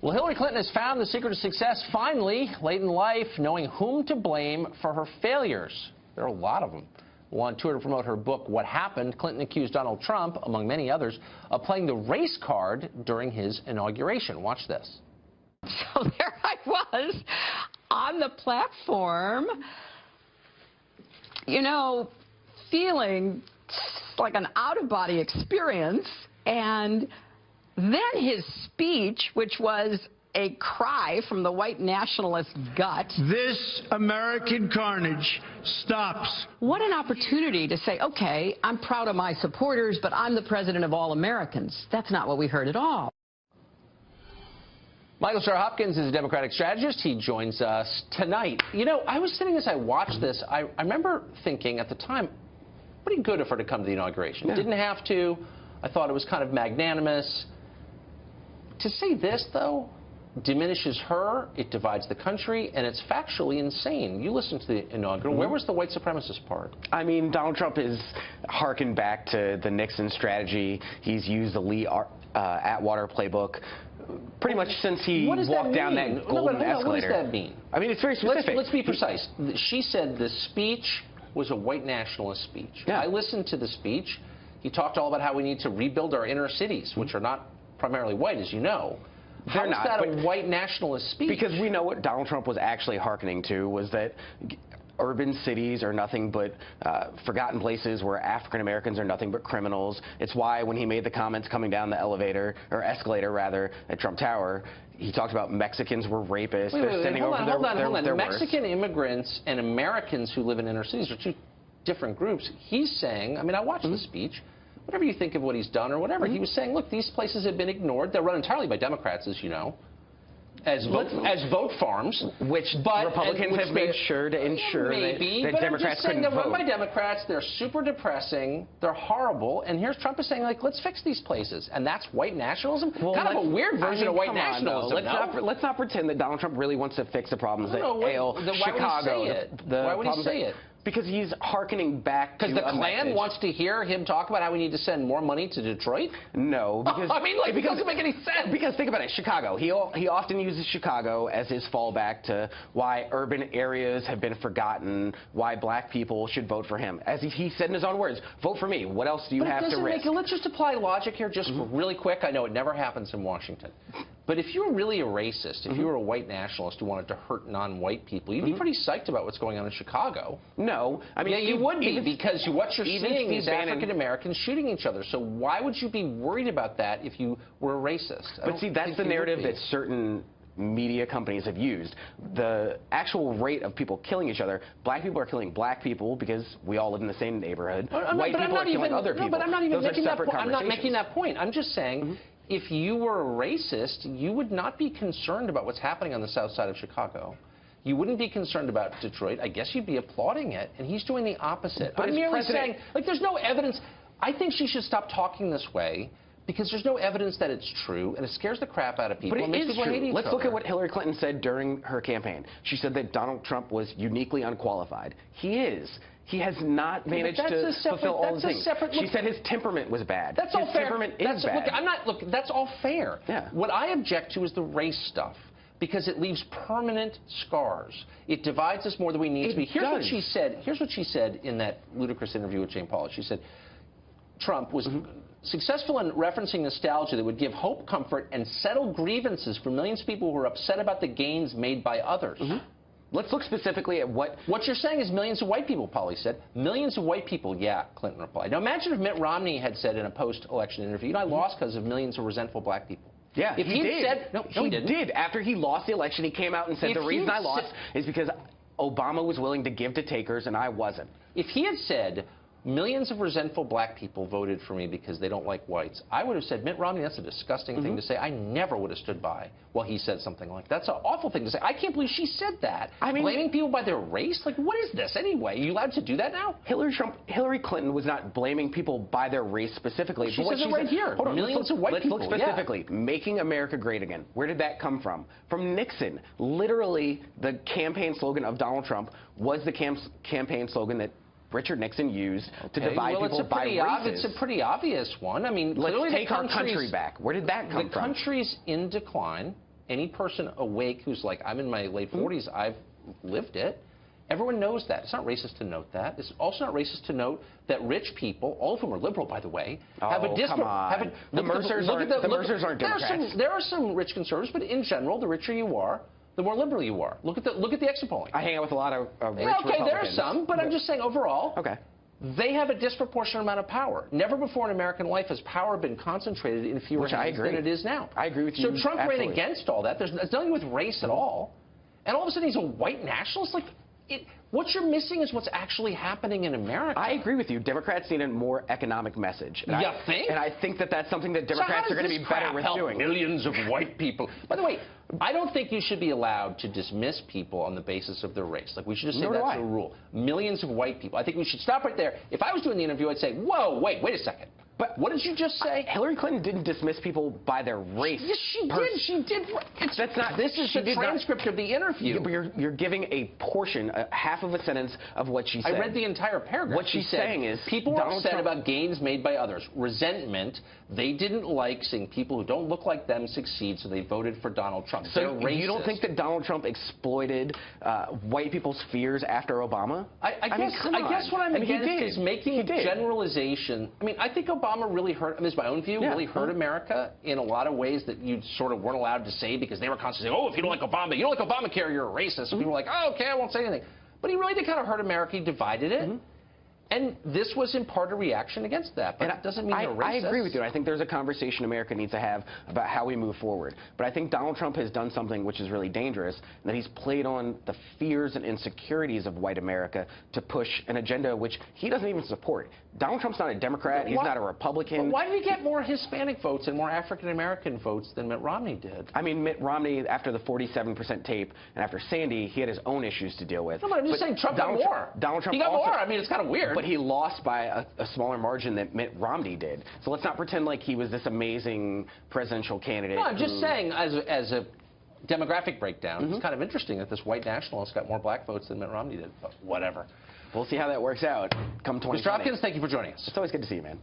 Well, Hillary Clinton has found the secret of success finally, late in life, knowing whom to blame for her failures. There are a lot of them. Well, on tour to promote her book, What Happened, Clinton accused Donald Trump, among many others, of playing the race card during his inauguration. Watch this. So there I was on the platform, you know, feeling like an out-of-body experience, and then his speech, which was a cry from the white nationalist gut. This American carnage stops. What an opportunity to say, okay, I'm proud of my supporters, but I'm the president of all Americans. That's not what we heard at all. Michael Starr Hopkins is a Democratic strategist. He joins us tonight. You know, I was sitting as I watched this, I remember thinking at the time, pretty good of her to come to the inauguration. Yeah. Didn't have to. I thought it was kind of magnanimous. To say this, though, diminishes her, it divides the country, and it's factually insane. You listened to the inaugural. Where was the white supremacist part? I mean, Donald Trump is harkened back to the Nixon strategy. He's used the Lee Atwater playbook pretty much since he walked down that golden escalator. What does that mean? I mean, it's very specific. Let's be precise. She said the speech was a white nationalist speech. Yeah. I listened to the speech. He talked all about how we need to rebuild our inner cities, which are not primarily white, as you know. How is that a white nationalist speech? Because we know what Donald Trump was actually hearkening to was that urban cities are nothing but forgotten places where African Americans are nothing but criminals. It's why when he made the comments coming down the elevator, or escalator rather, at Trump Tower, he talked about Mexicans were rapists. Hold on. Mexican immigrants and Americans who live in inner cities are two different groups. He's saying, I mean, I watched the speech. Whatever you think of what he's done or whatever, he was saying, look, these places have been ignored. They're run entirely by Democrats, as you know, as vote farms. Which Republicans have made sure to ensure that Democrats couldn't vote. They're run by Democrats. They're super depressing. They're horrible. And here's Trump is saying, like, let's fix these places. And that's white nationalism? Well, kind of a weird version of white nationalism. Let's not pretend that Donald Trump really wants to fix the problems that ail Chicago. Why would he say it? Because he's hearkening back to the Klan wants to hear him talk about how we need to send more money to Detroit? No, because I mean, like, it doesn't make any sense. Because think about it, Chicago. He often uses Chicago as his fallback to why urban areas have been forgotten, why black people should vote for him. As he said in his own words, vote for me. What else do you have to risk? Let's just apply logic here, just really quick. I know it never happens in Washington. But if you were really a racist, if you were a white nationalist who wanted to hurt non-white people, you'd be pretty psyched about what's going on in Chicago. No. I mean, yeah, you would be, because what you're seeing is African Americans shooting each other. So why would you be worried about that if you were a racist? But see, that's the narrative that certain media companies have used. The actual rate of people killing each other, black people are killing black people because we all live in the same neighborhood. White people are killing other people. No, but I'm not even making that point. I'm not making that point. I'm just saying, if you were a racist, you would not be concerned about what's happening on the south side of Chicago. You wouldn't be concerned about Detroit. I guess you'd be applauding it. And he's doing the opposite. But I'm merely saying, like, there's no evidence. I think she should stop talking this way, because there's no evidence that it's true, and it scares the crap out of people. But it is true. Let's look at what Hillary Clinton said during her campaign. She said that Donald Trump was uniquely unqualified. He is. He has not managed to fulfill all the things. She said his temperament was bad. That's all fair. Temperament is bad. Look, that's all fair. Yeah. What I object to is the race stuff, because it leaves permanent scars. It divides us more than we need to be. Here's what she said. Here's what she said in that ludicrous interview with Jane Pauley. She said Trump was successful in referencing nostalgia that would give hope, comfort, and settle grievances for millions of people who are upset about the gains made by others. Let's look specifically at what you're saying is millions of white people, Pauley said. Millions of white people, yeah, Clinton replied. Now imagine if Mitt Romney had said in a post-election interview, you know, I lost because of millions of resentful black people. Yeah, if he did. He did. After he lost the election, he came out and said, the reason I lost is because Obama was willing to give to takers and I wasn't. If he had said, millions of resentful black people voted for me because they don't like whites, I would have said, Mitt Romney, that's a disgusting thing to say. I never would have stood by while he said something like that. That's an awful thing to say. I can't believe she said that. I mean, blaming people by their race? Like, what is this anyway? Are you allowed to do that now? Hillary Clinton was not blaming people by their race specifically. She says it right here. Hold on, millions of white people. Let's look specifically. Yeah. Making America great again. Where did that come from? From Nixon. Literally, the campaign slogan of Donald Trump was the campaign slogan that Richard Nixon used to divide people by races. It's a pretty obvious one. I mean, let's take our country back. Where did that come from? The country's in decline. Any person awake who's like, I'm in my late 40s, I've lived it. Everyone knows that. It's not racist to note that. It's also not racist to note that rich people, all of whom are liberal, by the way, have a The Mercers aren't Democrats. There are some rich conservatives, but in general, the richer you are, the more liberal you are. Look at the exit polling. I hang out with a lot of rich okay, Republicans. there are some, but I'm just saying overall. Okay. They have a disproportionate amount of power. Never before in American life has power been concentrated in fewer hands than it is now. I agree with you. So Trump absolutely. ran against all that. There's nothing with race at all. And all of a sudden he's a white nationalist? Like, what you're missing is what's actually happening in America. I agree with you. Democrats need a more economic message. And you think? And I think that that's something that Democrats are going to be better with doing. Millions of white people. By the way, I don't think you should be allowed to dismiss people on the basis of their race. Like, we should just say that's the rule. Millions of white people. I think we should stop right there. If I was doing the interview, I'd say, whoa, wait a second. But what did you just say? Hillary Clinton didn't dismiss people by their race. Yes, she did. She did. That's not. This is the transcript of the interview. Yeah, but you're giving a portion, half of a sentence of what she said. I read the entire paragraph. What she's saying is people were upset about gains made by others. Resentment. They didn't like seeing people who don't look like them succeed, so they voted for Donald Trump. So they're racist. You don't think that Donald Trump exploited white people's fears after Obama? I guess what I'm against is making a generalization. I mean, I think Obama really hurt. This is my own view. Really hurt America in a lot of ways that you sort of weren't allowed to say because they were constantly saying, oh, if you don't like Obama, you don't like Obamacare, you're a racist. And people were like, oh, okay, I won't say anything. But he really did kind of hurt America. He divided it. And this was in part a reaction against that, but it doesn't mean they're racist. I agree with you. I think there's a conversation America needs to have about how we move forward. But I think Donald Trump has done something which is really dangerous, and that he's played on the fears and insecurities of white America to push an agenda which he doesn't even support. Donald Trump's not a Democrat. He's not a Republican. But why did he get more Hispanic votes and more African-American votes than Mitt Romney did? I mean, Mitt Romney, after the 47% tape and after Sandy, he had his own issues to deal with. No, but I'm just saying Trump got more. Donald Trump he got more. I mean, it's kind of weird. But he lost by a smaller margin than Mitt Romney did. So let's not pretend like he was this amazing presidential candidate. No, I'm just saying, as a demographic breakdown, it's kind of interesting that this white nationalist got more black votes than Mitt Romney did. But whatever. We'll see how that works out come 2020. Mr. Hopkins, thank you for joining us. It's always good to see you, man.